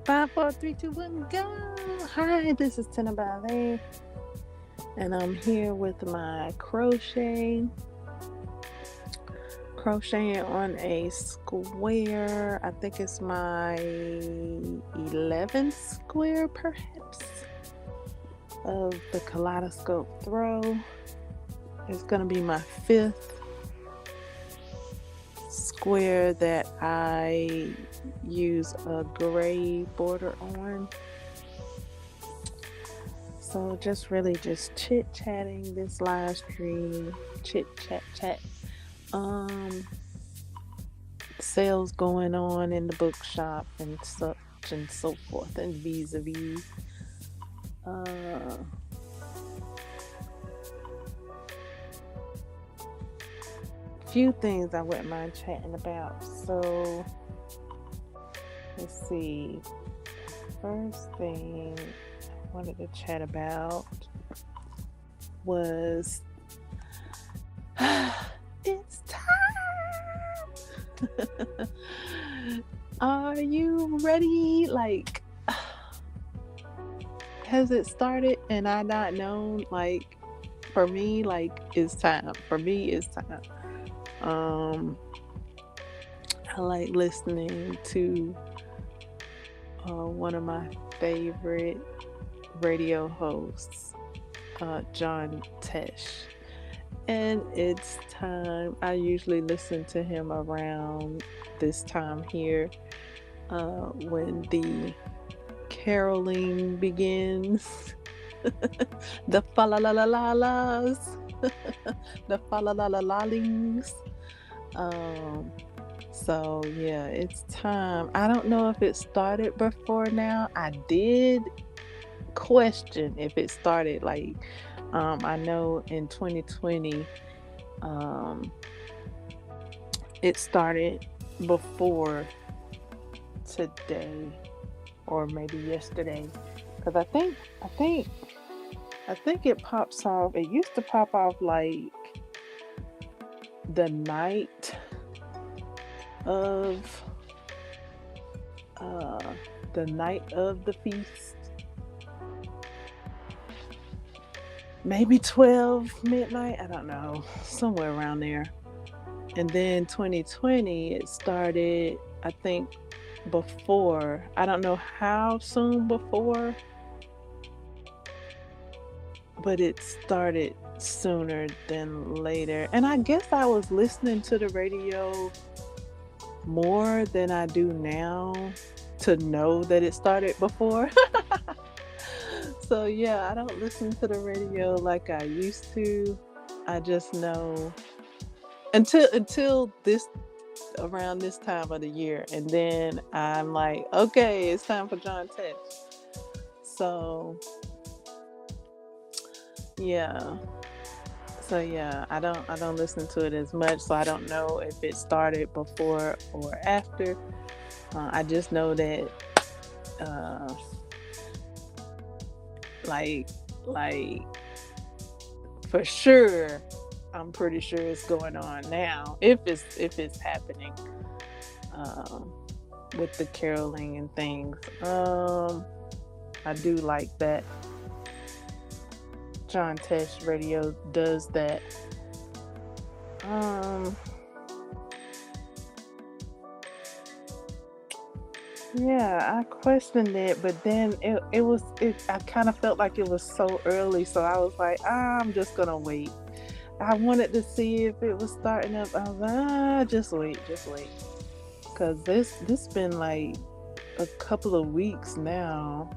5, 4, 3, 2, 1, go! Hi, this is D.I.V.A, and I'm here with my crocheting on a square. I think it's my 11th square, perhaps, of the kaleidoscope throw. It's going to be my 5th square that I use a gray border on. So just chit-chatting this live stream, chat. Sales going on in the bookshop and such and so forth, and vis-a-vis. Few things I wouldn't mind chatting about. So let's see. First thing I wanted to chat about was it's time. Are you ready? Like, has it started and I not known? Like, for me, like, it's time. For me, it's time. I like listening to one of my favorite radio hosts, John Tesh. And it's time. I usually listen to him around this time here, when the caroling begins. The fa-la-la-la-la-las. The fa-la-la-la-la-lings. So yeah, it's time. I don't know if it started before now. I did question if it started, like, I know in 2020 it started before today, or maybe yesterday, because I think it pops off. It used to pop off like the night of the feast, maybe 12 midnight, I don't know, somewhere around there. And then 2020 it started, I think, before. I don't know how soon before, but it started sooner than later. And I guess I was listening to the radio more than I do now to know that it started before. So yeah, I don't listen to the radio like I used to. I just know until this, around this time of the year, and then I'm like, okay, it's time for John Tesh. So yeah. I don't listen to it as much, so I don't know if it started before or after. I just know that like for sure, I'm pretty sure it's going on now, if it's happening, with the caroling and things. I do like that John Tesh Radio does that. Yeah, I questioned it, but then I kind of felt like it was so early, so I was like, I'm just gonna wait. I wanted to see if it was starting up. I was like, just wait, because this been like a couple of weeks now.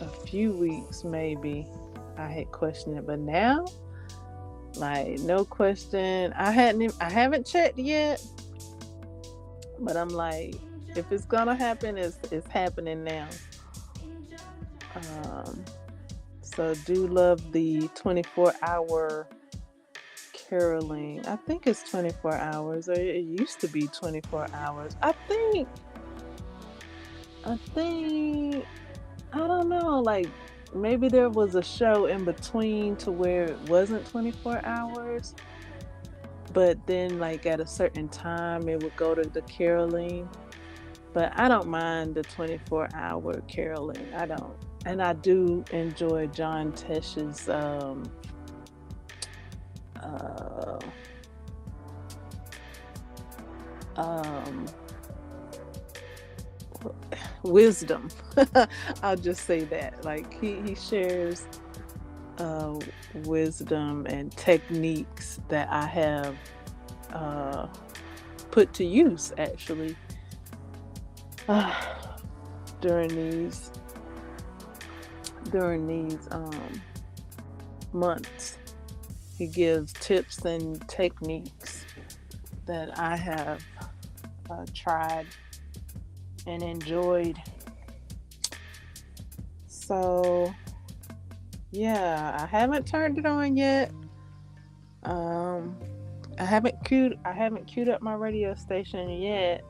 A few weeks maybe I had questioned it, but now, like, no question. I haven't checked yet, but I'm like, if it's gonna happen, it's happening now. So do love the 24-hour caroling. I think it's 24 hours, or it used to be 24 hours. I think I don't know, like, maybe there was a show in between to where it wasn't 24 hours, but then, like, at a certain time it would go to the caroling. But I don't mind the 24-hour caroling. I don't. And I do enjoy John Tesh's uh, um, wisdom. I'll just say that. Like he shares uh, wisdom and techniques that I have uh, put to use actually during these months. He gives tips and techniques that I have tried and enjoyed. So yeah, I haven't turned it on yet. Um, I haven't queued up my radio station yet.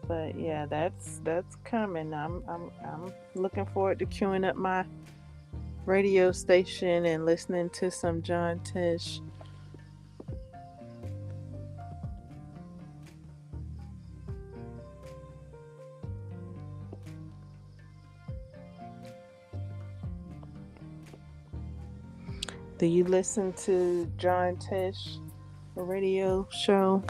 But yeah, that's coming. I'm looking forward to queuing up my radio station and listening to some John Tesh. Do you listen to John Tesh radio show?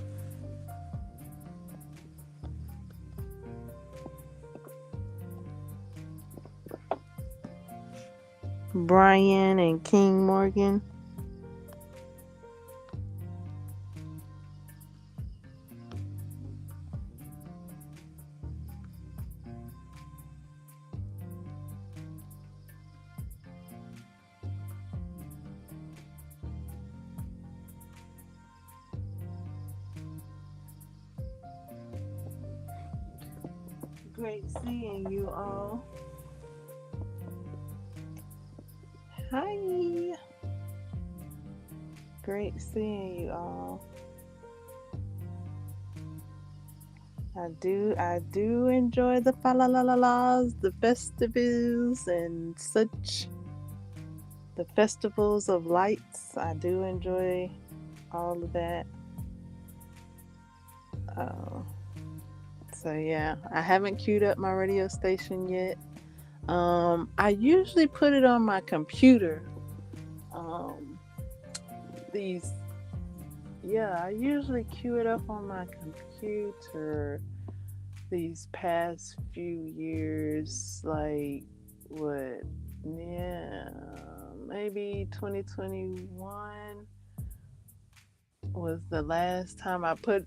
Brian and King Morgan. Great seeing you all. Hi. Great seeing you all. I do enjoy the fa la la la la's, the festivals and such. The festivals of lights. I do enjoy all of that. Uh, so yeah, I haven't queued up my radio station yet. I usually put it on my computer. Um, these, yeah, I usually queue it up on my computer. These past few years, like what? Yeah, maybe 2021 was the last time I put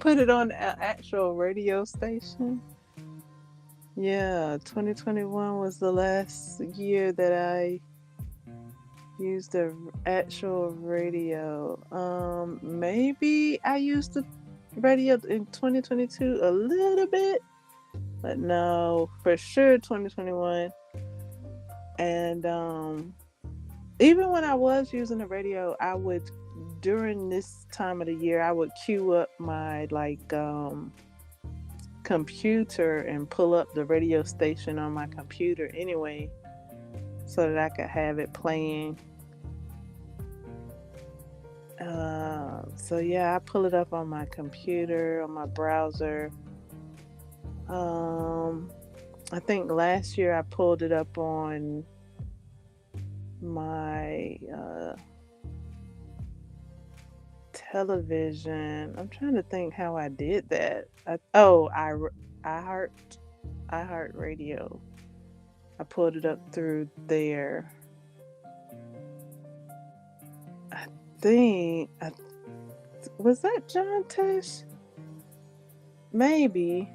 put it on an actual radio station. Yeah, 2021 was the last year that I used the actual radio. Maybe I used the radio in 2022 a little bit, but no, for sure 2021. And even when I was using the radio, I would during this time of the year I would queue up my computer and pull up the radio station on my computer anyway so that I could have it playing. So yeah, I pull it up on my computer, on my browser. I think last year I pulled it up on my television. I'm trying to think how I did that. I heart radio. I pulled it up through there. I think was that John Tesh? Maybe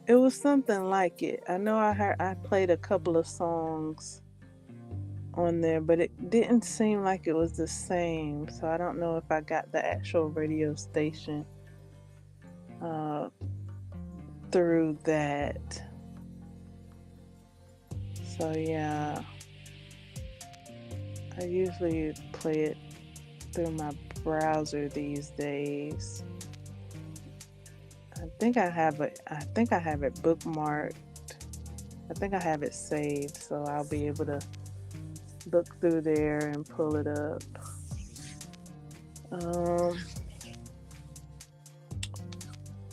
it was something like it. I know I played a couple of songs on there, but it didn't seem like it was the same. So I don't know if I got the actual radio station through that. So yeah, I usually play it through my browser these days. I think I have it bookmarked. I think I have it saved, so I'll be able to look through there and pull it up.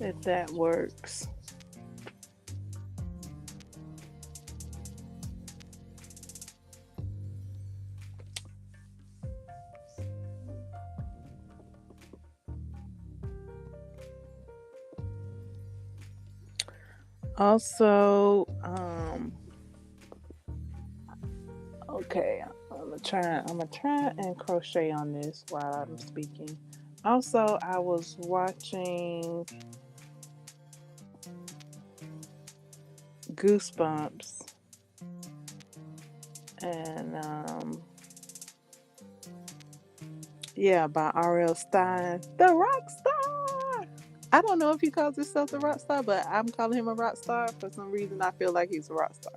if that works. Also, okay, I'm gonna try and crochet on this while I'm speaking. Also, I was watching Goosebumps, and yeah, by R.L. Stein, the rock star. I don't know if he calls himself the rock star, but I'm calling him a rock star for some reason. I feel like he's a rock star.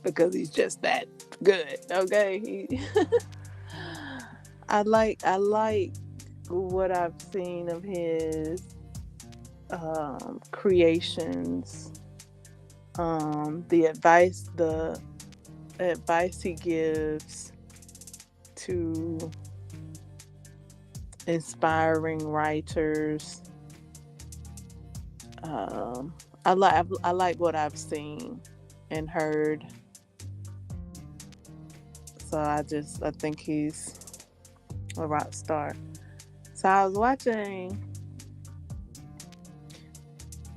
Because he's just that good. Okay, I like what I've seen of his creations. The advice he gives to inspiring writers. I like what I've seen and heard. So I think he's a rock star. So I was watching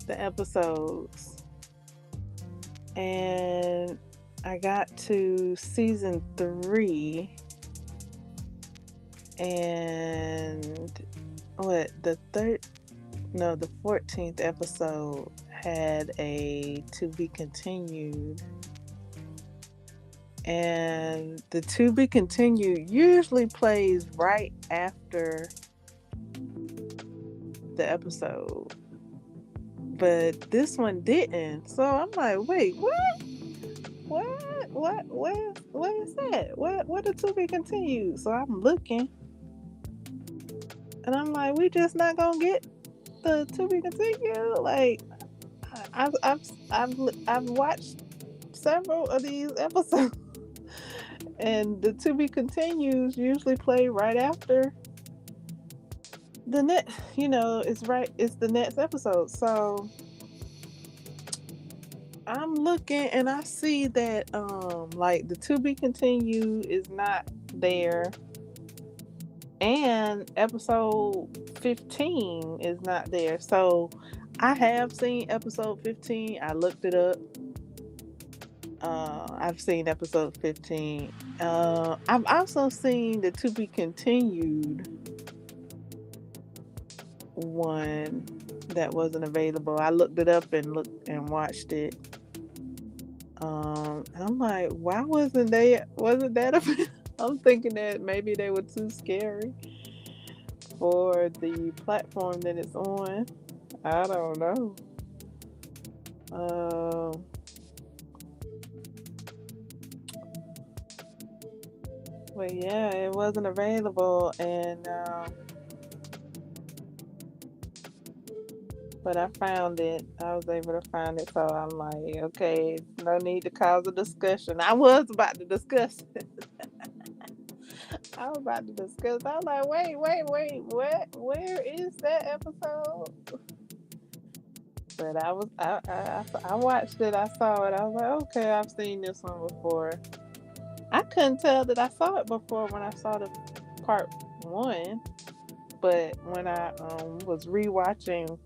the episodes, and I got to season 3, and the 14th episode had a to be continued, and the to be continued usually plays right after the episode, but this one didn't. So I'm like, wait, what is that? What the to be continued? So I'm looking, and I'm like, we just not gonna get the to be continued. Like, I've watched several of these episodes, and the to be continues usually play right after the next. It's the next episode. So I'm looking, and I see that like the to be continued is not there, and episode 15 is not there. So I have seen episode 15. I looked it up. I've seen episode 15. I've also seen the to be continued one that wasn't available. I looked it up and watched it. And I'm like, why wasn't that I'm thinking that maybe they were too scary for the platform that it's on. I don't know. But yeah, it wasn't available, and but I found it. I was able to find it, so I'm like, okay, no need to cause a discussion. I was about to discuss it. I was about to discuss. I was like, wait, what? Where is that episode? But I watched it. I saw it. I was like, okay, I've seen this one before. I couldn't tell that I saw it before when I saw the part 1, but when I was rewatching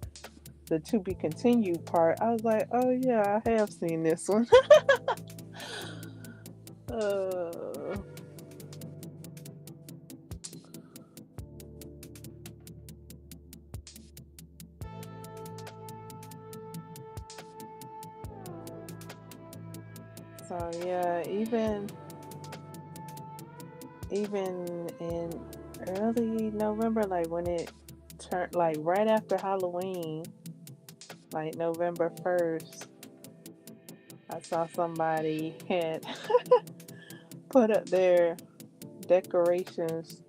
the to be continued part, I was like, oh yeah, I have seen this one. So yeah, even in early November, like when it turned, like right after Halloween, like November 1st, I saw somebody had put up their decorations.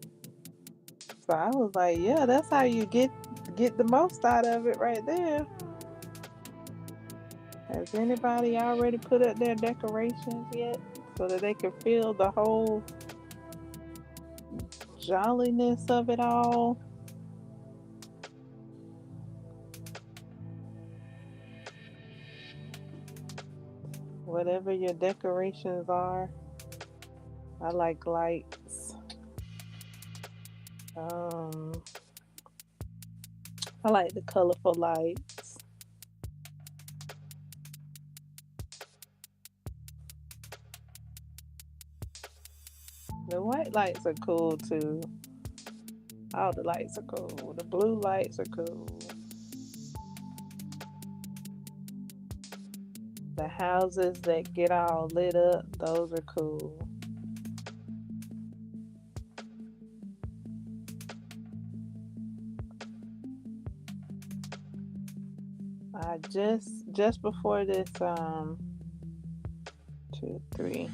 So I was like, yeah, that's how you get the most out of it right there. Has anybody already put up their decorations yet, so that they can feel the whole jolliness of it all? whatever your decorations are. I like lights. Um, I like the colorful lights. The white lights are cool too. All the lights are cool. The blue lights are cool. The houses that get all lit up, those are cool. I just before this 2, 3.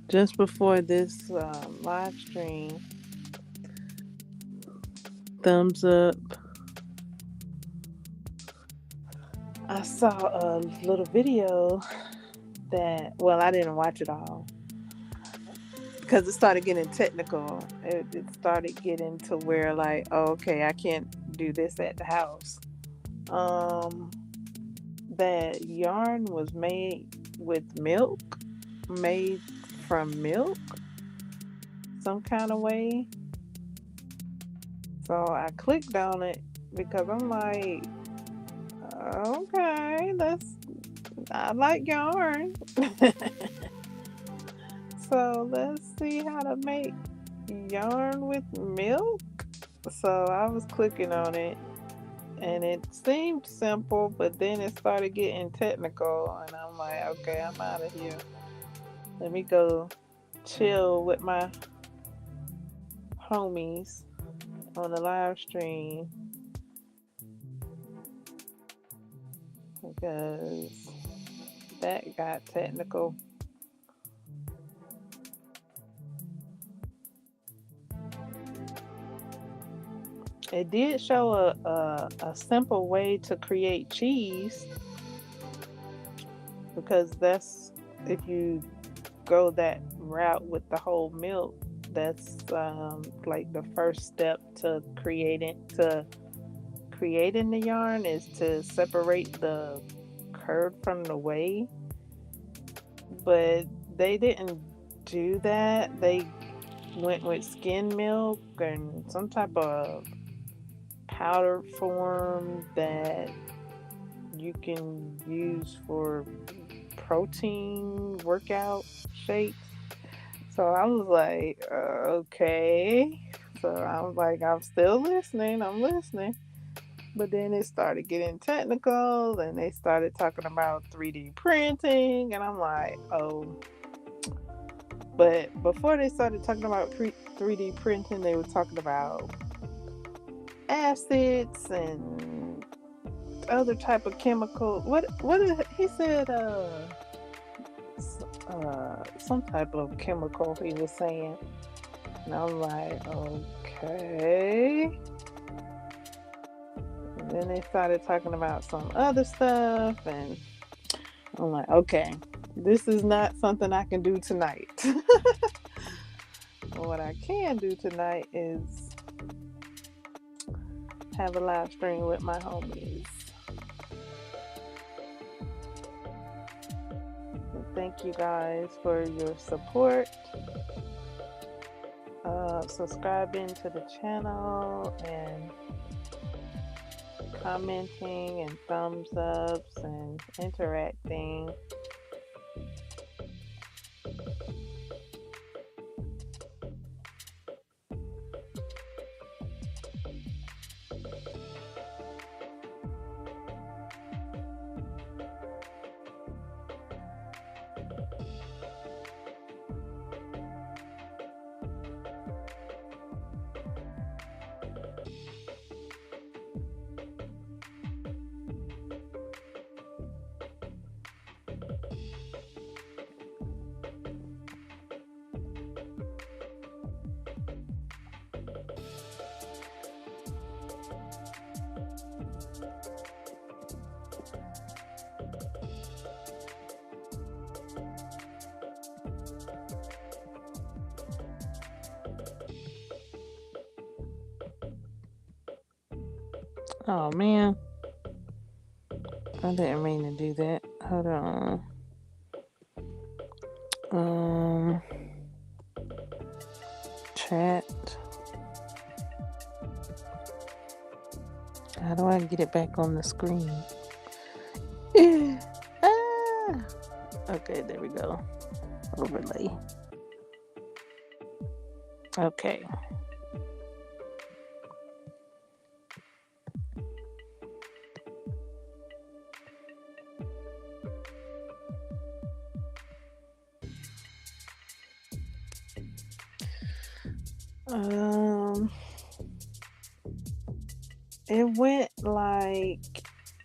Just before this live stream, thumbs up. I saw a little video that, well, I didn't watch it all because it started getting technical. It started getting to where like, oh, okay, I can't do this at the house. That yarn was made with milk, made from milk, some kind of way. So I clicked on it because I'm like, okay, I like yarn. So let's see how to make yarn with milk. So I was clicking on it and it seemed simple, but then it started getting technical and I'm like, okay, I'm out of here. Let me go chill with my homies on the live stream because that got technical. It did show a simple way to create cheese because that's, if you go that route with the whole milk, that's like the first step to creating the yarn is to separate the curd from the whey. But they didn't do that. They went with skim milk and some type of powder form that you can use for protein workout shakes. So I was like, okay. So I was like, I'm still listening. I'm listening. But then it started getting technical and they started talking about 3D printing. And I'm like, oh. But before they started talking about 3D printing, they were talking about acids and other type of chemical. What he said? Some type of chemical he was saying, and I'm like, okay. And then they started talking about some other stuff, and I'm like, okay, this is not something I can do tonight. What I can do tonight is have a live stream with my homies. And thank you guys for your support. Subscribing to the channel and commenting and thumbs ups and interacting. Oh man, I didn't mean to do that. Hold on. Chat. How do I get it back on the screen? Okay, there we go. Overlay. Okay.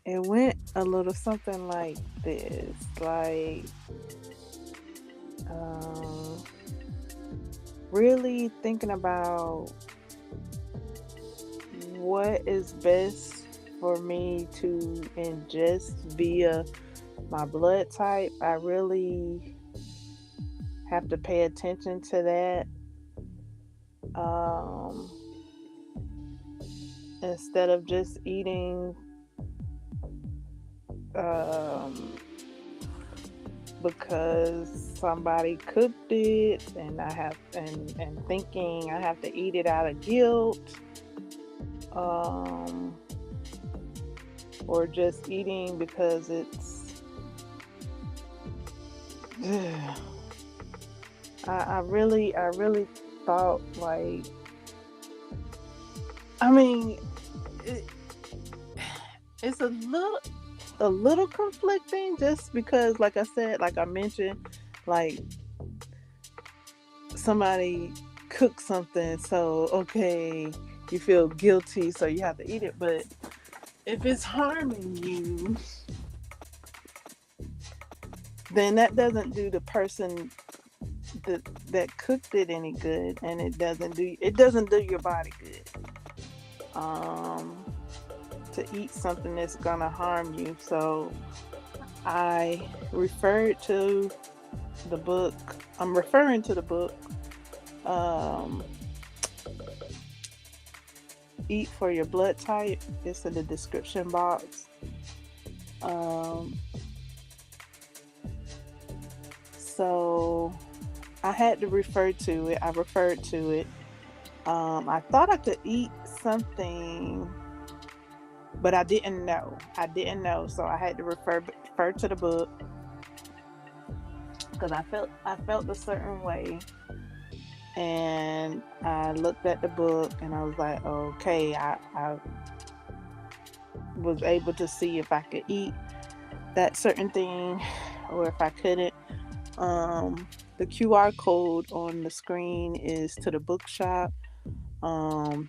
It went a little something like this, like really thinking about what is best for me to ingest via my blood type. I really have to pay attention to that. Instead of just eating because somebody cooked it and I have and thinking I have to eat it out of guilt, or just eating because it's I really thought, like, I mean, it's a little conflicting, just because, like I said, like I mentioned, like somebody cooked something, so okay, you feel guilty, so you have to eat it. But if it's harming you, then that doesn't do the person that cooked it any good, and it doesn't do your body good. To eat something that's gonna harm you. So I referred to the book. I'm referring to the book, Eat for Your Blood Type. It's in the description box. So I had to refer to it. I referred to it. I thought I could eat something, but I didn't know. So I had to refer to the book, because I felt a certain way, and I looked at the book and I was like, okay, I was able to see if I could eat that certain thing or if I couldn't. The QR code on the screen is to the Bookshop.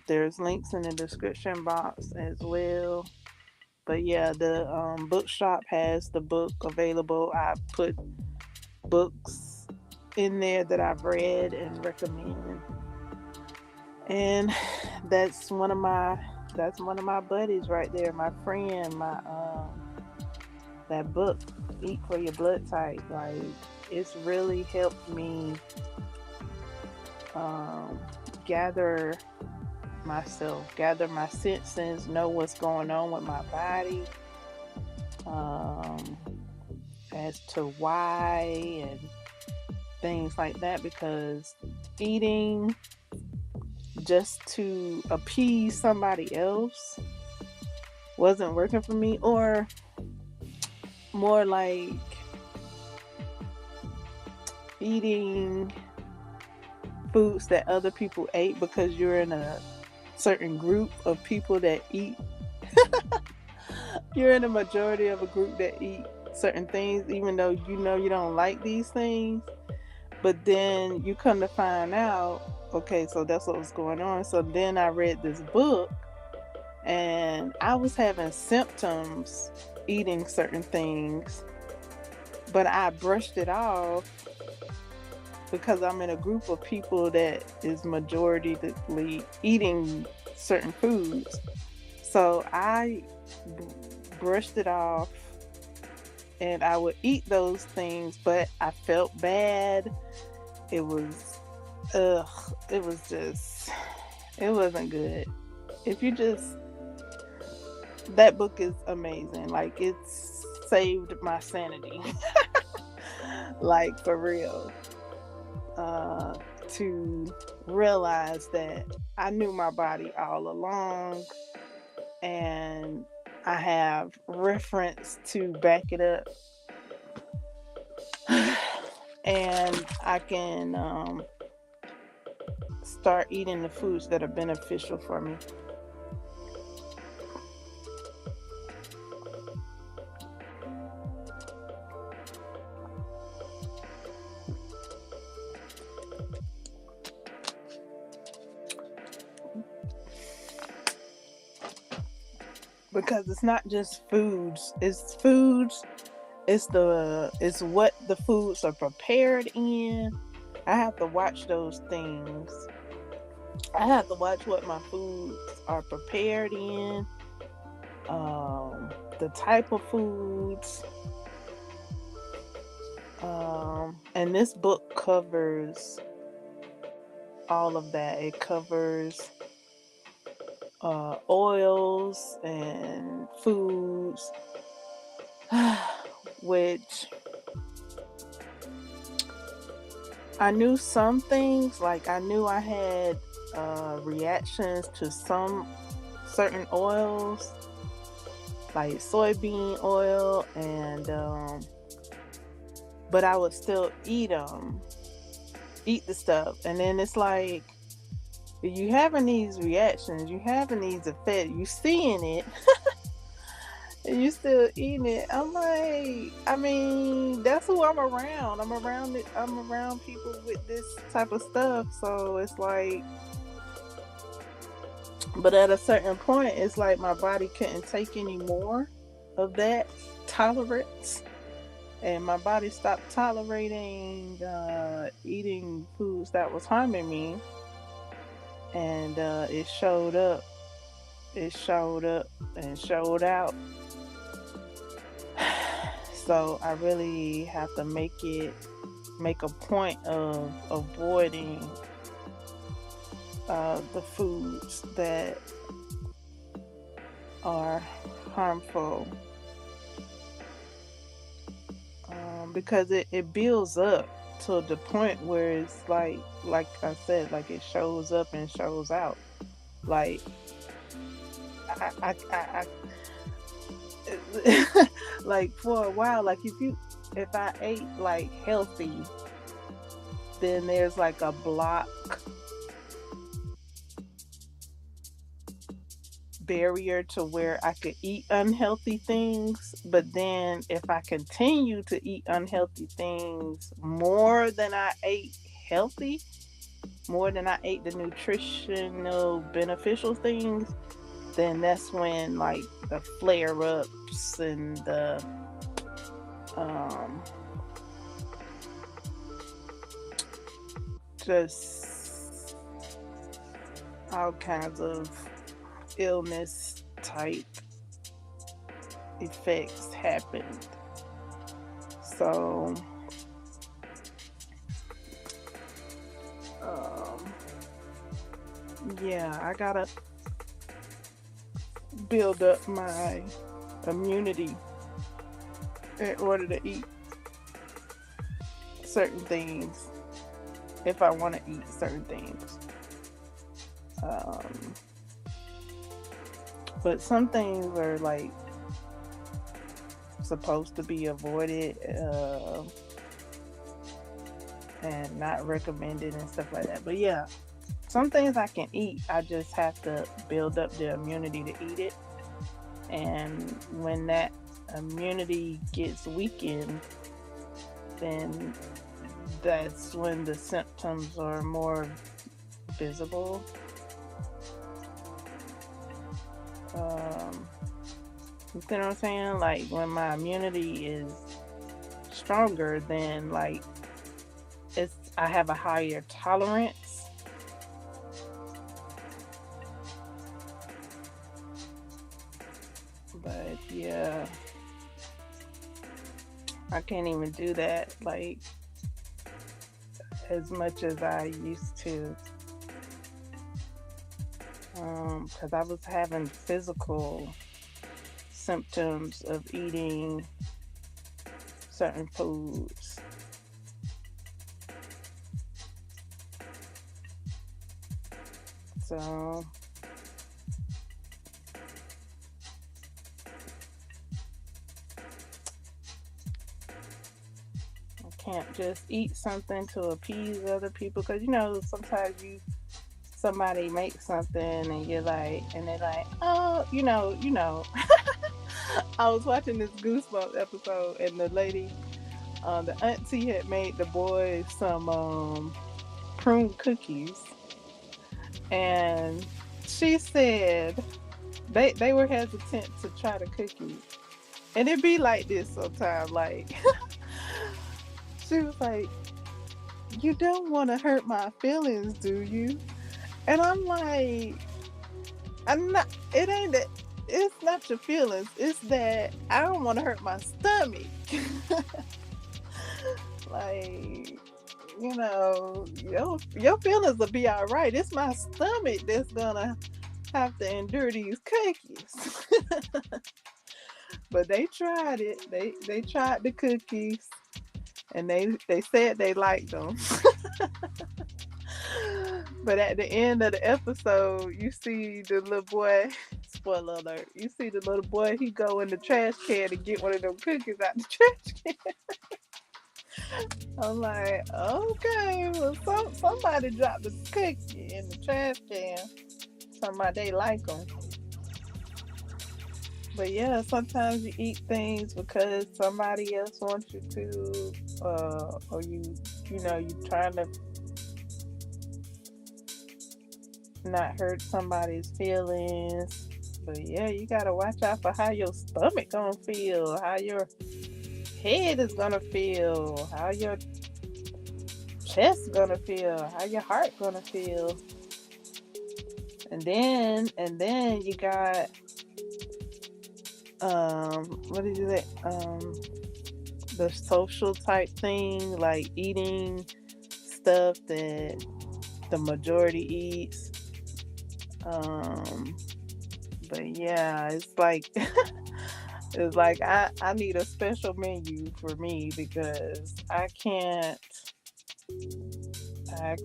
There's links in the description box as well. But yeah, the Bookshop has the book available. I put books in there that I've read and recommend, and that's one of my buddies right there, my friend, that book, Eat for Your Blood Type. Like, it's really helped me gather myself, gather my senses, know what's going on with my body, as to why and things like that, because eating just to appease somebody else wasn't working for me, or more like eating foods that other people ate because you're in a certain group of people that eat. You're in a majority of a group that eat certain things, even though you know you don't like these things. But then you come to find out, okay, so that's what was going on. So then I read this book, and I was having symptoms eating certain things, but I brushed it off because I'm in a group of people that is majoritarily eating certain foods. So I brushed it off, and I would eat those things, but I felt bad. It was it wasn't good. That book is amazing. Like, it's saved my sanity. Like, for real. To realize that I knew my body all along, and I have reference to back it up. And I can start eating the foods that are beneficial for me. Because it's not just foods, it's foods, it's what the foods are prepared in. I have to watch those things. I have to watch what my foods are prepared in, the type of foods, and this book covers all of that. It covers oils and foods, which I knew some things, like I knew I had reactions to some certain oils, like soybean oil, and but I would still eat the stuff. And then it's like, you having these reactions, you having these effects, you seeing it, and you still eating it. I'm like, I mean, that's who I'm around. I'm around people with this type of stuff. So it's like, but at a certain point, it's like my body couldn't take any more of that tolerance, and my body stopped tolerating eating foods that was harming me. And it showed up and showed out. So I really have to make a point of avoiding the foods that are harmful, because it builds up to the point where it's like I said, like it shows up and shows out. Like I like for a while, like if I ate like healthy, then there's like a block barrier to where I could eat unhealthy things. But then if I continue to eat unhealthy things more than I ate healthy, more than I ate the nutritional beneficial things, then that's when like the flare-ups and the just all kinds of illness type effects happened. So yeah, I gotta build up my immunity in order to eat certain things, if I want to eat certain things. But some things are like supposed to be avoided and not recommended and stuff like that. But yeah, some things I can eat. I just have to build up the immunity to eat it. And when that immunity gets weakened, then that's when the symptoms are more visible. You know what I'm saying? Like when my immunity is stronger, then like I have a higher tolerance. But yeah, I can't even do that like as much as I used to, because I was having physical symptoms of eating certain foods. So I can't just eat something to appease other people, because sometimes somebody makes something and you're like, and they're like, oh, I was watching this Goosebumps episode, and the lady, the auntie had made the boys some prune cookies, and she said they were hesitant to try the cookies, and it be like this sometimes. Like she was like, "You don't want to hurt my feelings, do you?" And I'm like, "I'm not. It ain't that. It's not your feelings. It's that I don't want to hurt my stomach." Like, your feelings will be all right. It's my stomach that's gonna have to endure these cookies. But they tried it. They tried the cookies, and they said they liked them. But at the end of the episode, you see the little boy. Spoiler alert! You see the little boy. He go in the trash can to get one of them cookies out the trash can. I'm like, okay, well, somebody dropped the cookie in the trash can. Somebody they like them. But yeah, sometimes you eat things because somebody else wants you to, or you trying to not hurt somebody's feelings. But yeah, you gotta watch out for how your stomach gonna feel, how your head is gonna feel, how your chest gonna feel, how your heart gonna feel. And then you got what did you say? The social type thing, like eating stuff that the majority eats. But yeah, it's like it's like I need a special menu for me, because I can't I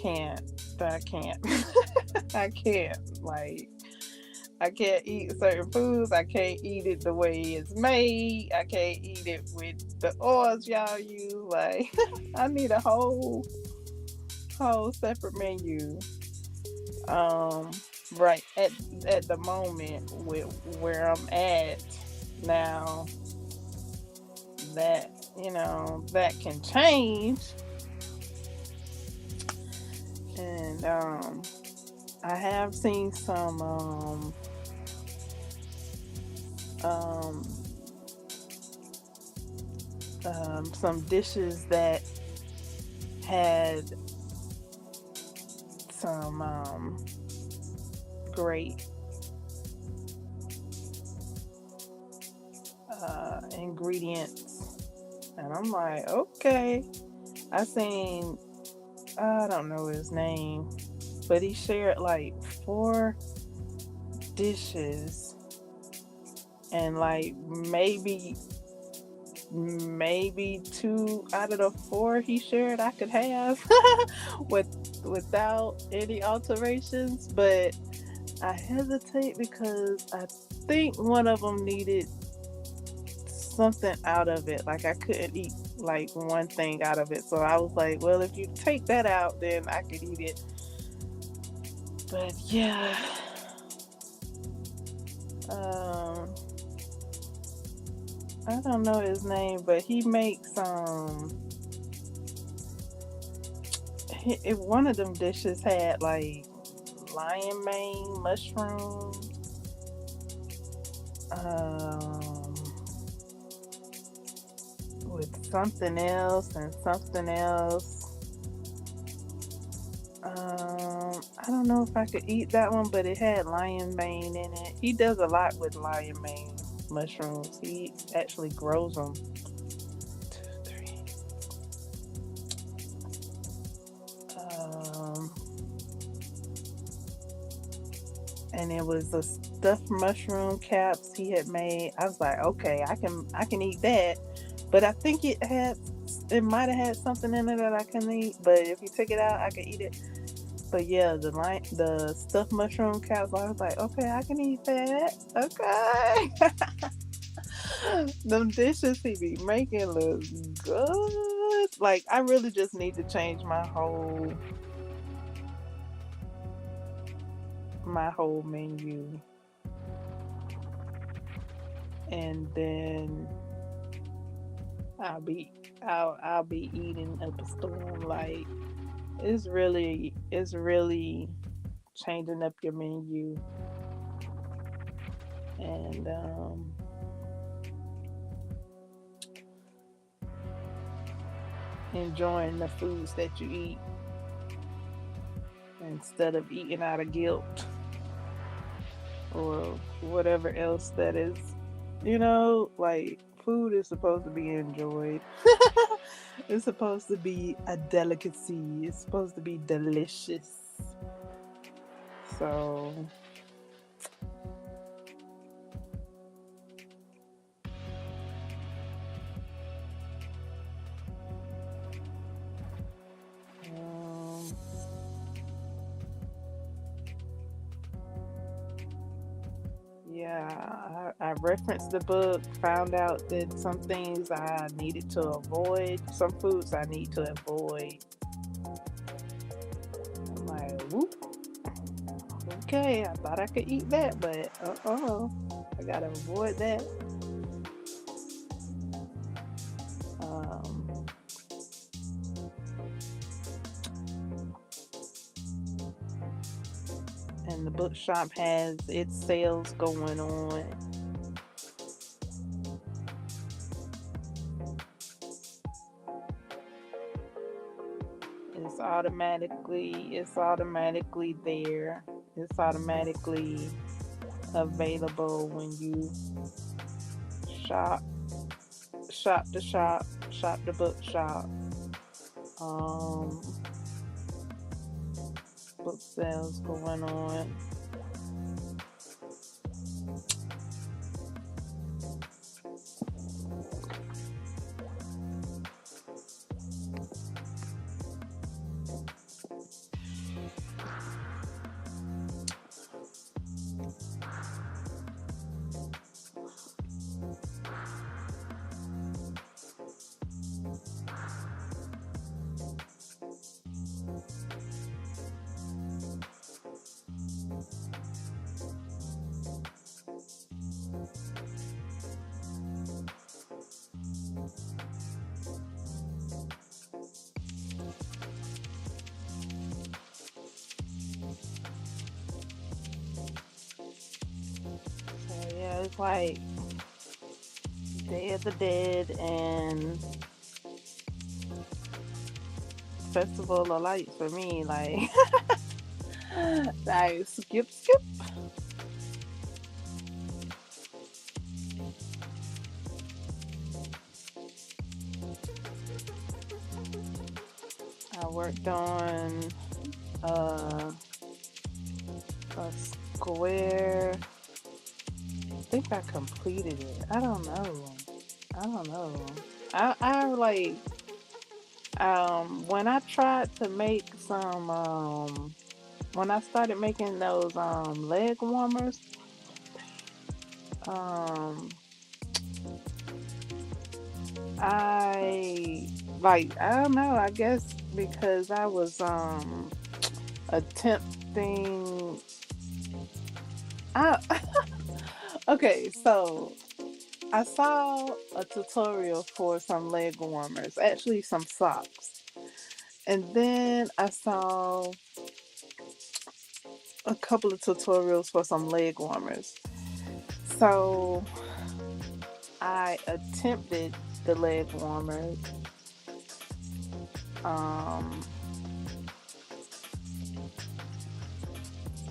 can't I can't I can't, like, I can't eat certain foods. I can't eat it the way it's made. I can't eat it with the oils y'all use. Like, I need a whole separate menu. Right at the moment with where I'm at now, that that can change. And I have seen some dishes that had some great ingredients, and I'm like, okay. I don't know his name, but he shared like 4 dishes, and like maybe 2 out of the 4 he shared I could have without any alterations. But I hesitate because I think one of them needed something out of it. Like, I couldn't eat like one thing out of it, so I was like, well, if you take that out, then I could eat it. But yeah, I don't know his name, but he makes one of them dishes had like lion mane mushrooms, with something else and something else. I don't know if I could eat that one, but it had lion mane in it. He does a lot with lion mane mushrooms. He actually grows them. 2, 3. And it was the stuffed mushroom caps he had made. I was like, okay, I can eat that. But I think it might have had something in it that I can eat. But if you take it out, I can eat it. But yeah, the stuffed mushroom casserole, I was like, okay, I can eat that. Okay. Them dishes he be making look good. Like I really just need to change my whole menu, and then I'll be I'll be eating up a storm. Like it's really changing up your menu, and enjoying the foods that you eat instead of eating out of guilt or whatever else that is. Like food is supposed to be enjoyed. It's supposed to be a delicacy. It's supposed to be delicious. So, um, yeah, I referenced the book, found out that some things I needed to avoid, some foods I need to avoid. I'm like, whoop, okay, I thought I could eat that, but I gotta avoid that. Um, and the bookshop has its sales going on. It's automatically there. It's automatically available when you shop shop the bookshop. Um, book sales going on. So yeah, it's like Day of the Dead and Festival of Lights for me. Like, like skip. I worked on uh, a square. I think I completed it. I don't know. I don't know. I like when I tried to make some when I started making those leg warmers, um I I don't know, I guess because I was attempting I okay, so I saw a tutorial for some leg warmers, actually some socks. And then I saw a couple of tutorials for some leg warmers. So I attempted the leg warmers. Um,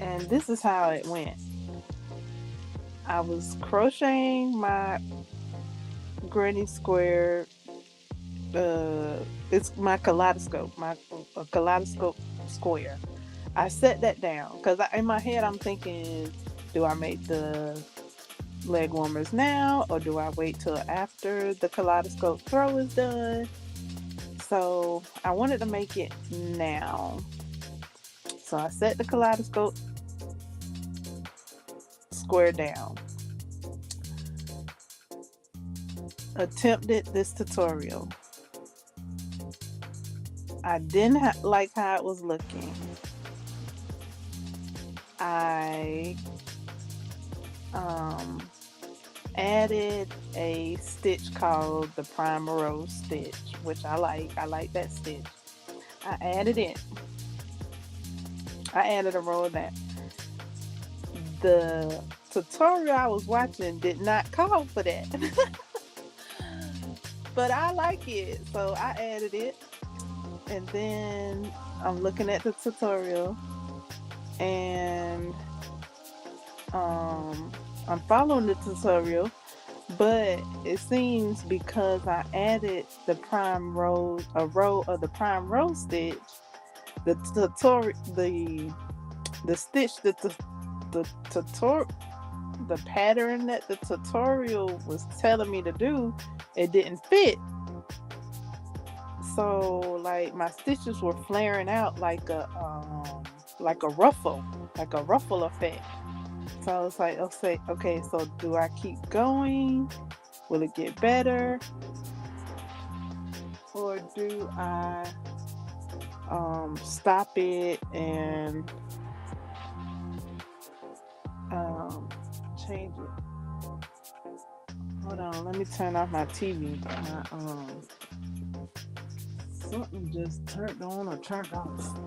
and this is how it went. I was crocheting my granny square. It's my kaleidoscope, my kaleidoscope square. I set that down because in my head I'm thinking, do I make the leg warmers now, or do I wait till after the kaleidoscope throw is done? So I wanted to make it now. So I set the kaleidoscope square down. Attempted this tutorial. I didn't like how it was looking. I added a stitch called the Primrose stitch, which I like. I like that stitch. I added it. I added a row of that. The tutorial I was watching did not call for that. But I like it, so I added it. And then I'm looking at the tutorial, and I'm following the tutorial, but it seems because I added the a row of the Primrose stitch, the tutorial, the stitch that the pattern that the tutorial was telling me to do, it didn't fit. So like my stitches were flaring out like a ruffle effect. So I was like, okay, so do I keep going? Will it get better? Or do I stop it and change it? Hold on, let me turn off my TV. Something just turned on or turned off.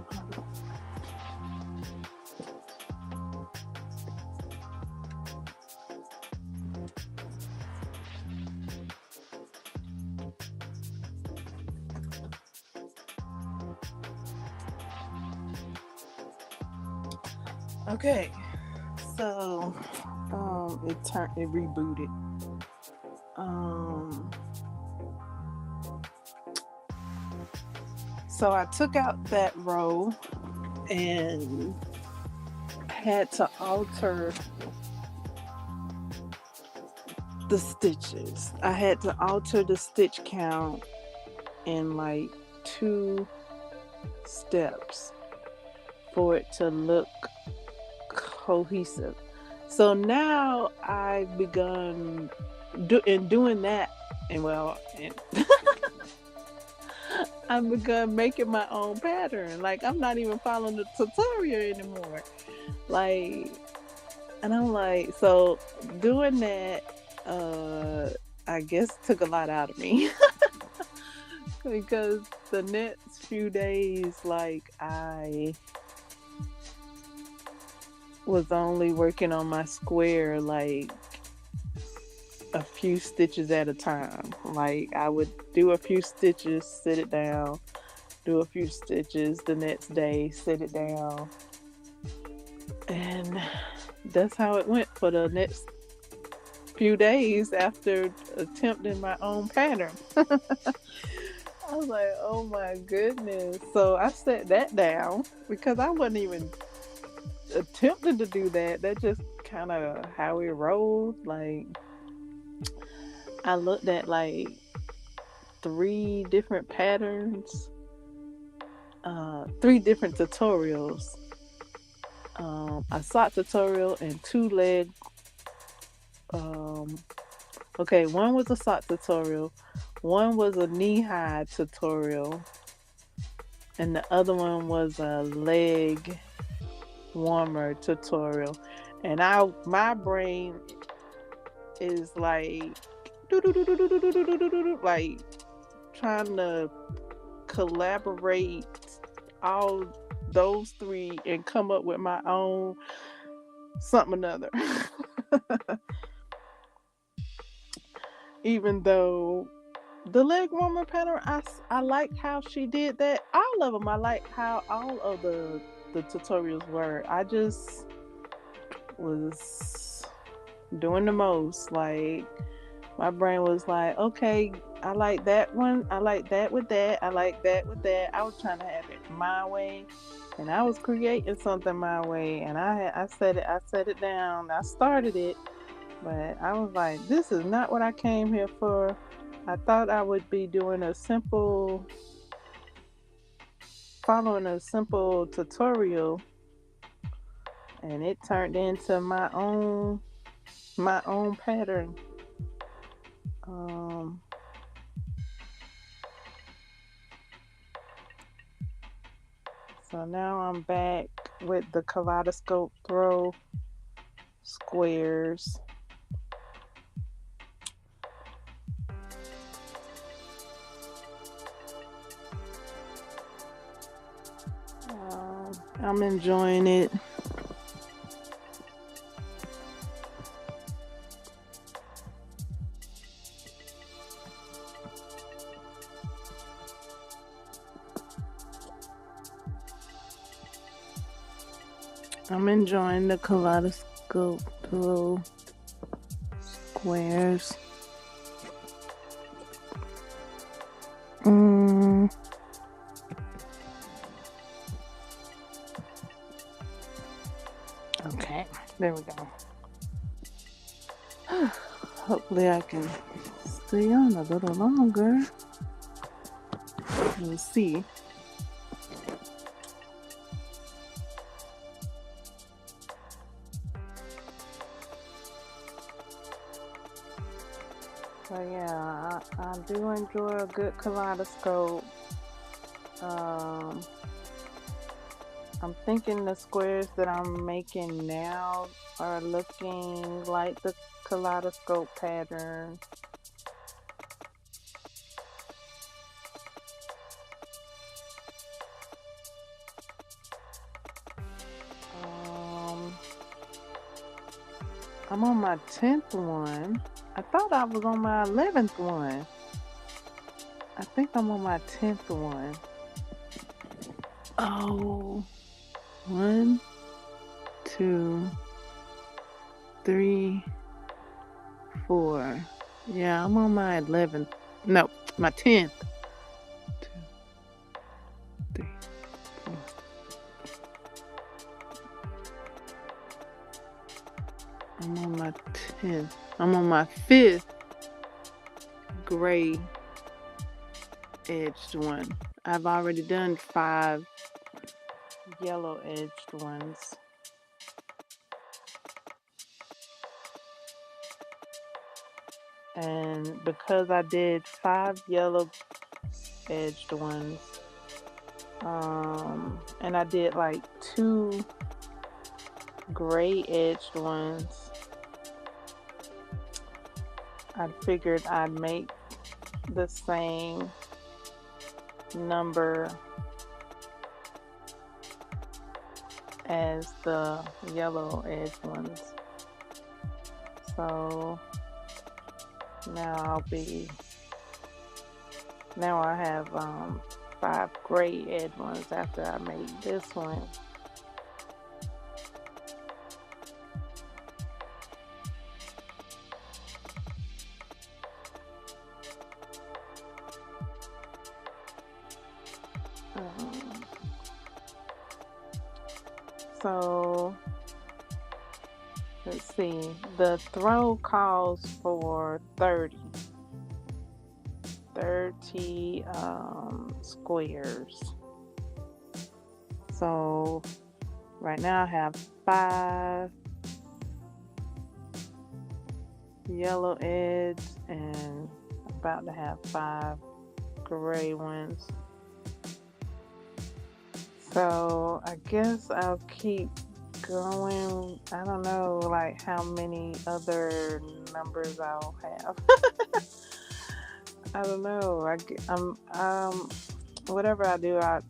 Okay, so it rebooted. So I took out that row and had to alter the stitches. I had to alter the stitch count in like 2 steps for it to look cohesive. So now I've begun doing that, and I've begun making my own pattern. Like, I'm not even following the tutorial anymore. Like, and I'm like, so doing that, I guess took a lot out of me. Because the next few days, like, I was only working on my square, like, a few stitches at a time. Like, I would do a few stitches, sit it down, do a few stitches the next day, sit it down, and that's how it went for the next few days after attempting my own pattern. I was like, oh my goodness. So I set that down because I wasn't even attempting to do that. That's just kind of how it rolled. Like, I looked at like 3 different patterns, 3 different tutorials, a sock tutorial and 2 leg. Okay, one was a sock tutorial, one was a knee-high tutorial, and the other one was a leg warmer tutorial. And my brain is like like trying to collaborate all those 3 and come up with my own something another. Even though the leg warmer pattern, I like how she did that. All of them, I like how all of the tutorials were. I just was doing the most. Like, my brain was like, okay, I like that one. I like that with that. I like that with that. I was trying to have it my way, and I was creating something my way. And I set it down. I started it, But I was like, this is not what I came here for. I thought I would be doing following a simple tutorial, and it turned into my own pattern. So now I'm back with the kaleidoscope throw squares. I'm enjoying it. I'm enjoying the kaleidoscope throw squares. Okay, there we go. Hopefully I can stay on a little longer. We'll see. So yeah, I do enjoy a good kaleidoscope. I'm thinking the squares that I'm making now are looking like the kaleidoscope pattern. I'm on my 10th one. I thought I was on my 11th one. I think I'm on my 10th one. Oh, 1, 2, 3, 4. Yeah, I'm on my 11th. No, my 10th. 2, 3, 4. I'm on my 10th. I'm on my 5th gray edged one. I've already done 5 yellow edged ones. And because I did 5 yellow edged ones, and I did like 2 gray edged ones, I figured I'd make the same number as the yellow edged ones. So now I have 5 gray edged ones after I made this one. So let's see, the throw calls for 30 squares. So right now I have 5 yellow edges and about to have 5 gray ones. So I guess I'll keep going. I don't know like how many other numbers I'll have. I don't know. I'm whatever I do, I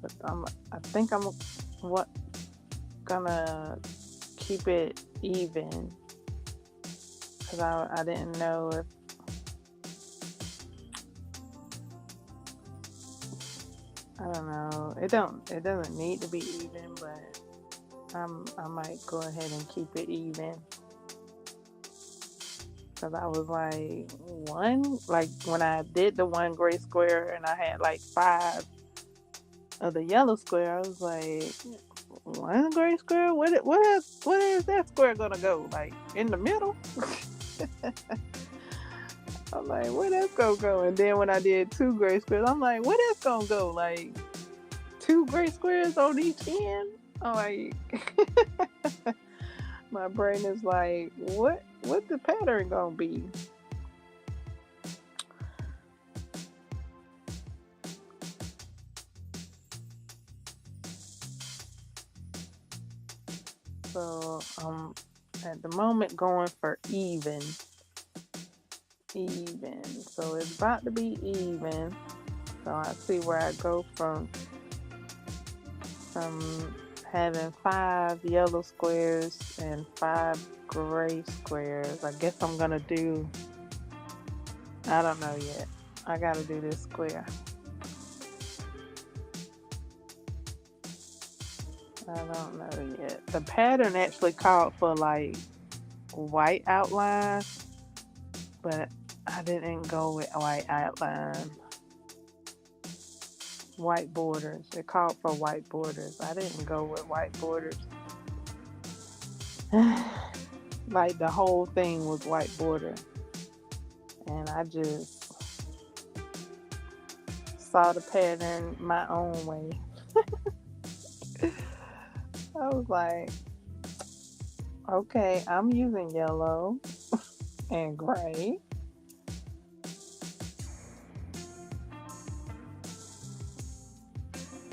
think I'm gonna keep it even, because I didn't know if I don't know. It doesn't need to be even, but I might go ahead and keep it even. Cause I was like when I did the 1 gray square and I had like 5 of the yellow square, I was like, 1 gray square? Where is that square gonna go? Like in the middle? I'm like, where that's gonna go? And then when I did 2 gray squares, I'm like, where that's gonna go? Like 2 gray squares on each end? I'm like, my brain is like, what the pattern gonna be? So at the moment going for even. So it's about to be even. So I see where I go from having 5 yellow squares and 5 gray squares. I guess I'm gonna do, I don't know yet. I gotta do this square. I don't know yet. The pattern actually called for like white outline, but I didn't go with white outline. White borders. It called for white borders. I didn't go with white borders. Like the whole thing was white border. And I just saw the pattern my own way. I was like, okay, I'm using yellow and gray.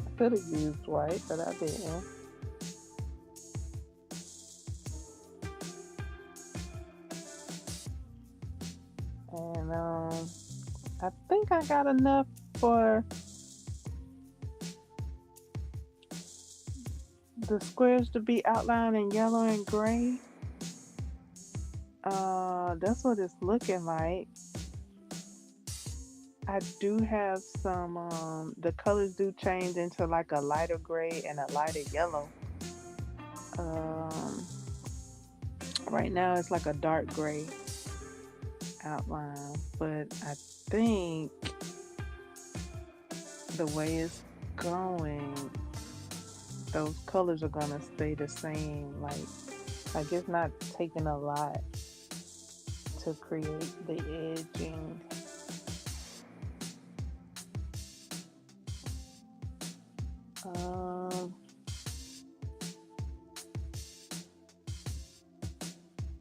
I could have used white, but I didn't. And I think I got enough for the squares to be outlined in yellow and gray. That's what it's looking like. I do have some, the colors do change into like a lighter gray and a lighter yellow. Right now it's like a dark gray outline, but I think the way it's going, those colors are gonna stay the same. Like it's not taking a lot to create the edging.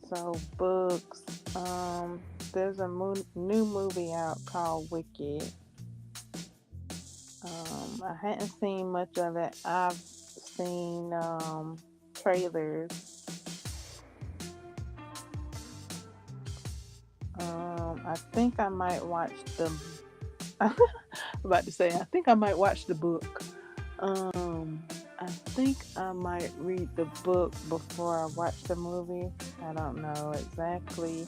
So books, there's a new movie out called Wicked. I hadn't seen much of it. I've seen trailers. I think I might watch the I'm about to say I think I might watch the book. I think I might read the book before I watch the movie. I don't know exactly.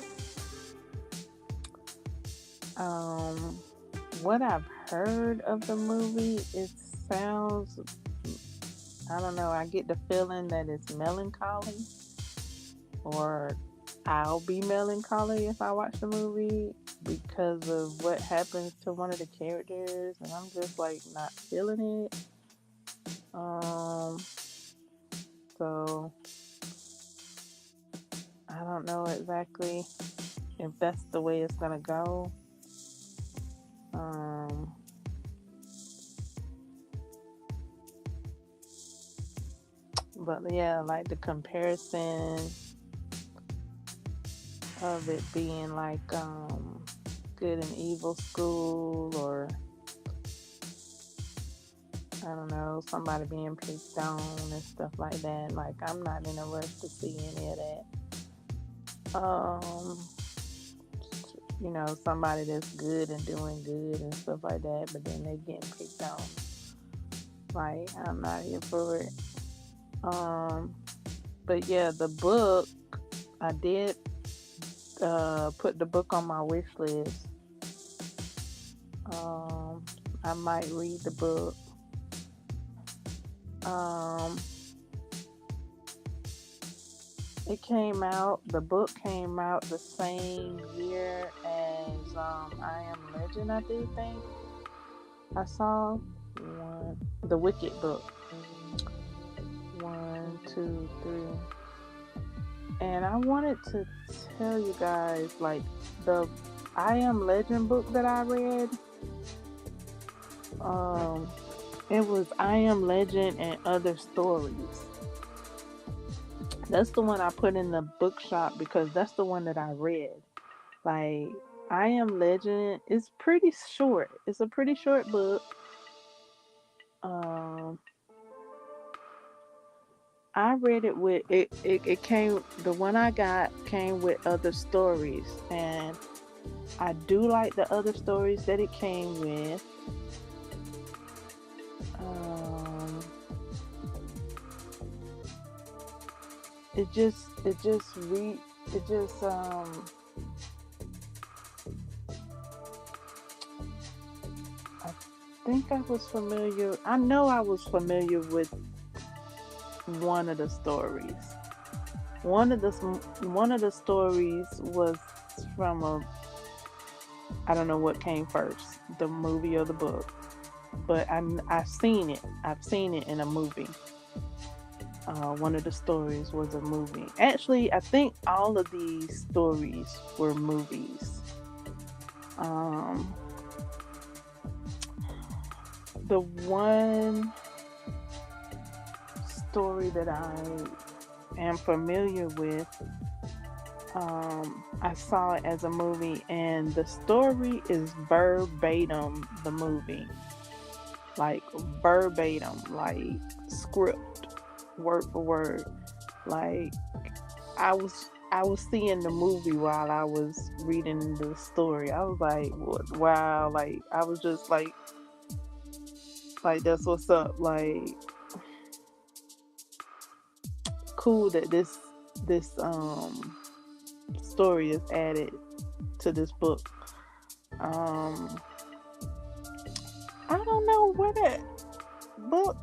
What I've heard of the movie, it sounds, I don't know, I get the feeling that it's melancholy, or I'll be melancholy if I watch the movie because of what happens to one of the characters, and I'm just like not feeling it. So I don't know exactly if that's the way it's gonna go. But yeah, like the comparison of it being like good and evil school, or I don't know, somebody being picked on and stuff like that. Like I'm not in a rush to see any of that. You know, somebody that's good and doing good and stuff like that, but then they getting picked on. Like I'm not here for it. But yeah, the book, I did put the book on my wish list. I might read the book. The book came out the same year as I Am Legend, I do think. I saw the Wicked book. 1, 2, 3. And I wanted to tell you guys, like, the I Am Legend book that I read. Um, it was I Am Legend and Other Stories. That's the one I put in the bookshop because that's the one that I read. Like, I Am Legend is pretty short. It's a pretty short book. Um, I read it with it came the one I got came with other stories, and I do like the other stories that it came with. Um, it just re it just I think I was familiar. I know I was familiar with one of the stories. One of the one of the stories was from a I don't know what came first, the movie or the book, but I've seen it. I've seen it in a movie. One of the stories was a movie. Actually, I think all of these stories were movies. Um, the one story that I am familiar with, I saw it as a movie, and the story is verbatim the movie, like verbatim, like script, word for word. Like I was seeing the movie while I was reading the story. I was like, wow, like I was just like that's what's up. Like, cool that this story is added to this book. Um, I don't know where that book.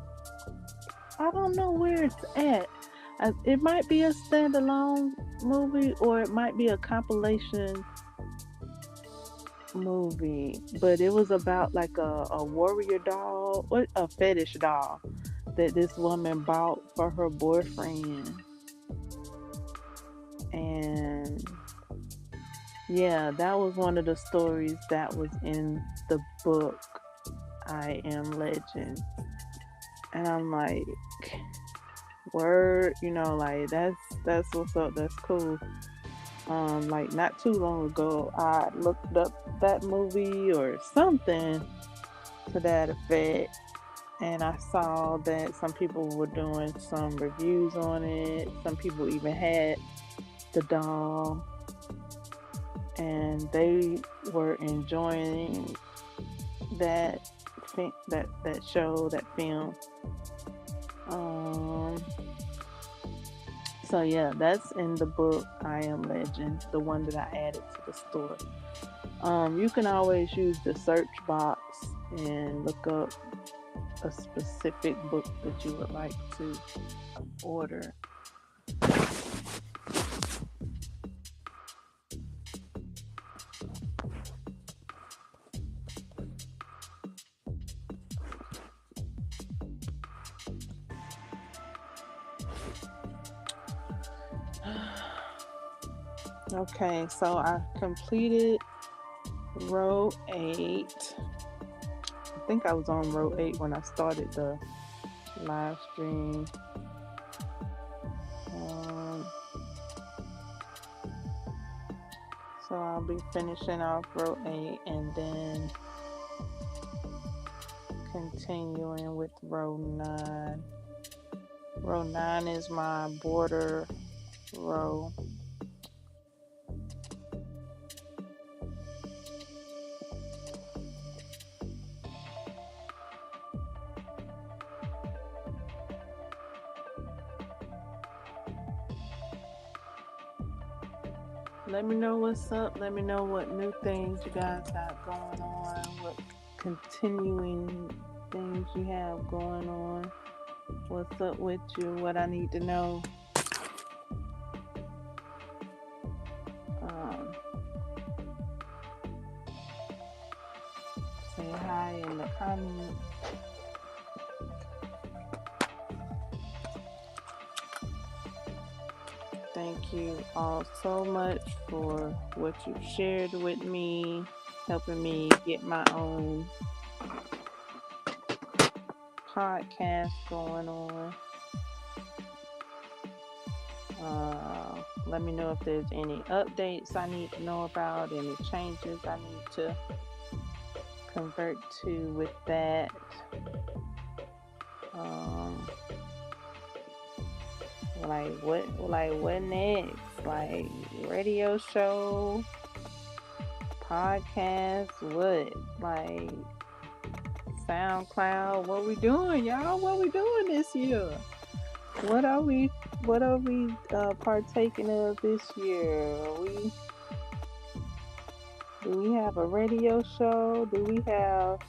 I don't know where it's at. It might be a standalone movie, or it might be a compilation movie. But it was about like a warrior doll, or a fetish doll that this woman bought for her boyfriend. And yeah, that was one of the stories that was in the book I Am Legend. And I'm like, word, like that's what's up. That's cool. Like not too long ago, I looked up that movie or something to that effect, and I saw that some people were doing some reviews on it. Some people even had the doll, and they were enjoying that that show, that film. So yeah, that's in the book I Am Legend, the one that I added to the store. You can always use the search box and look up a specific book that you would like to order. Okay, so I completed row 8. I think I was on row 8 when I started the live stream. So I'll be finishing off row 8 and then continuing with row 9. Row 9 is my border row. Let me know what's up. Let me know what new things you guys got going on, what continuing things you have going on. What's up with you, what I need to know. Say hi in the comments. Thank you all so much for what you've shared with me, helping me get my own podcast going on. Let me know if there's any updates I need to know about, any changes I need to convert to with that. What next? Like radio show, podcast, what? Like SoundCloud, what we doing, y'all? What we doing this year? What are we partaking of this year? Do we have a radio show? Do we have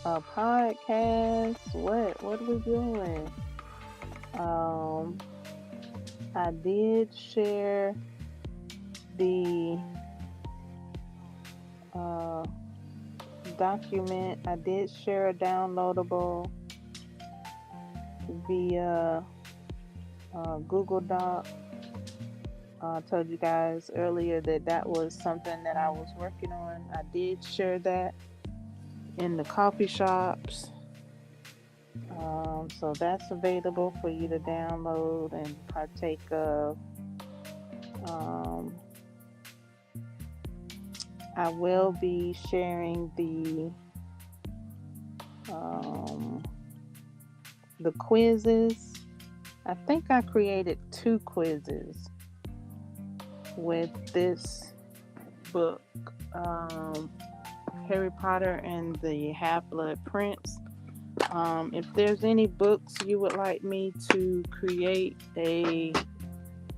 a podcast? What are we doing? I did share the document. I did share a downloadable via Google Doc. I told you guys earlier that was something that I was working on. I did share that in the coffee shops. So that's available for you to download and partake of. I will be sharing the quizzes. I think I created 2 quizzes with this book, Harry Potter and the Half-Blood Prince. If there's any books you would like me to create a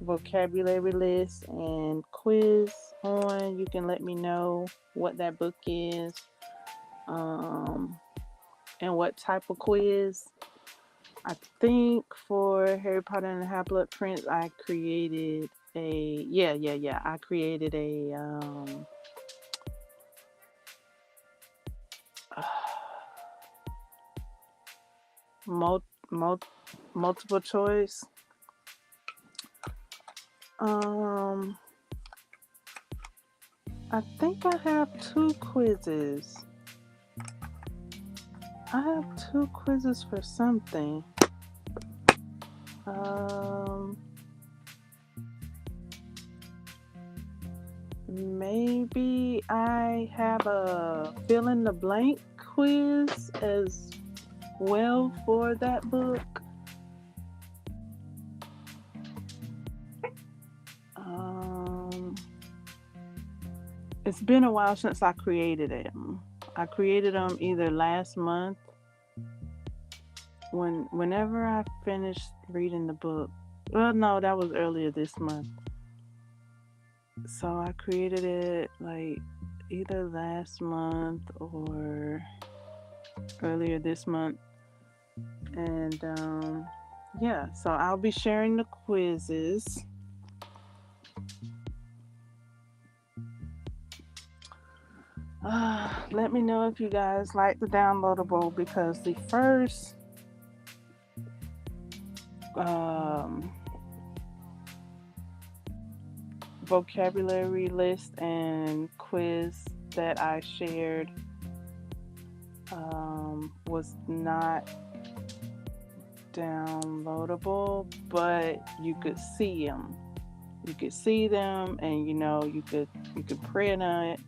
vocabulary list and quiz on, you can let me know what that book is, and what type of quiz. I think for Harry Potter and the Half-Blood Prince, I created a I created a multiple choice. I think I have 2 quizzes. I have 2 quizzes for something. Maybe I have a fill in the blank quiz as well for that book. It's been a while since I created them. I created them either last month, whenever I finished reading the book. Well, no, that was earlier this month. So I created it like either last month or earlier this month. And so I'll be sharing the quizzes. Let me know if you guys like the downloadable, because the first vocabulary list and quiz that I shared was not downloadable, but you could see them. You could see them, and you could print on it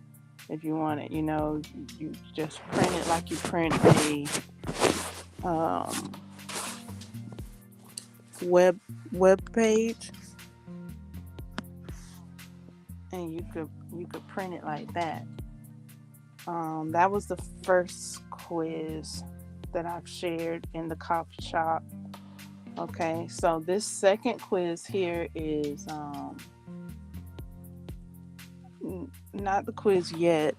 if you want it. You just print it like you print a web page, and you could print it like that. That was the first quiz that I've shared in the coffee shop. Okay, so this second quiz here is not the quiz yet,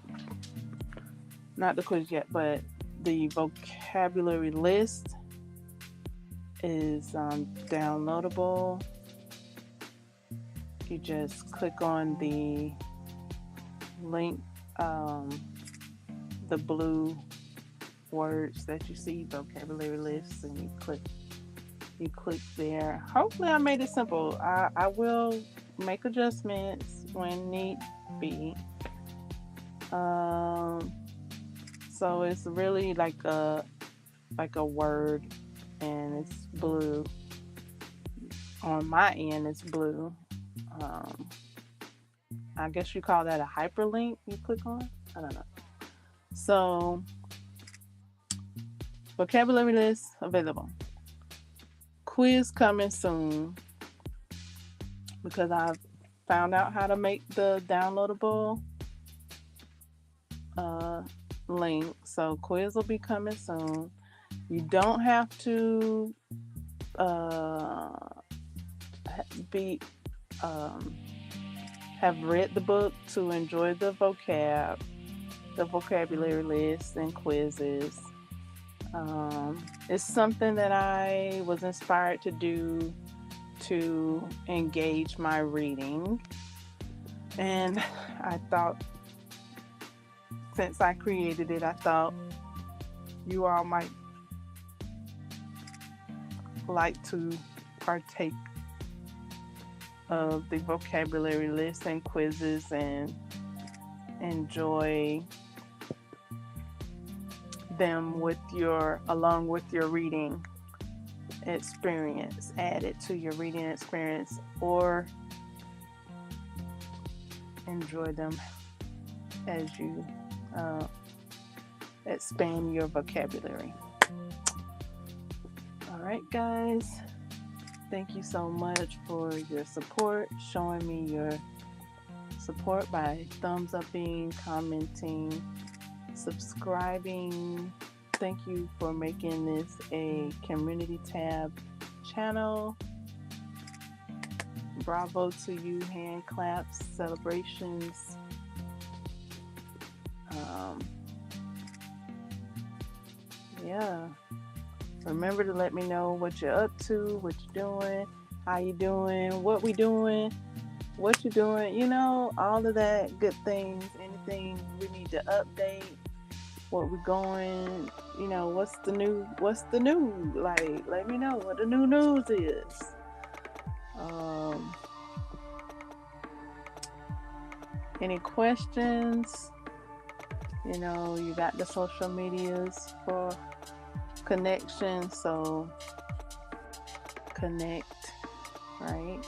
but the vocabulary list is downloadable. You just click on the link, the blue words that you see, vocabulary lists, and you click You click there. Hopefully I made it simple. I will make adjustments when need be. So it's really like a word, and it's blue. On my end, it's blue. Um, I guess you call that a hyperlink you click on. I don't know. So, vocabulary list available. Quiz coming soon because I've found out how to make the downloadable link. So, quiz will be coming soon. You don't have to be have read the book to enjoy the vocabulary list and quizzes. It's something that I was inspired to do to engage my reading, and I thought, since I created it, I thought you all might like to partake of the vocabulary list and quizzes and enjoy them along with your reading experience, add it to your reading experience, or enjoy them as you expand your vocabulary. All right, guys. Thank you so much for your support, showing me your support by thumbs upping, commenting, subscribing. Thank you for making this a community tab channel. Bravo to you, hand claps, celebrations. Yeah. Remember to let me know what you're up to, what you're doing, how you doing, what we doing, what you're doing, all of that good things, anything we need to update, what we're going, what's the new, like, let me know what the new news is. Any questions? You got the social medias for connection, so connect, right?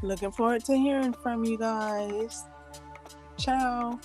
Looking forward to hearing from you guys. Ciao.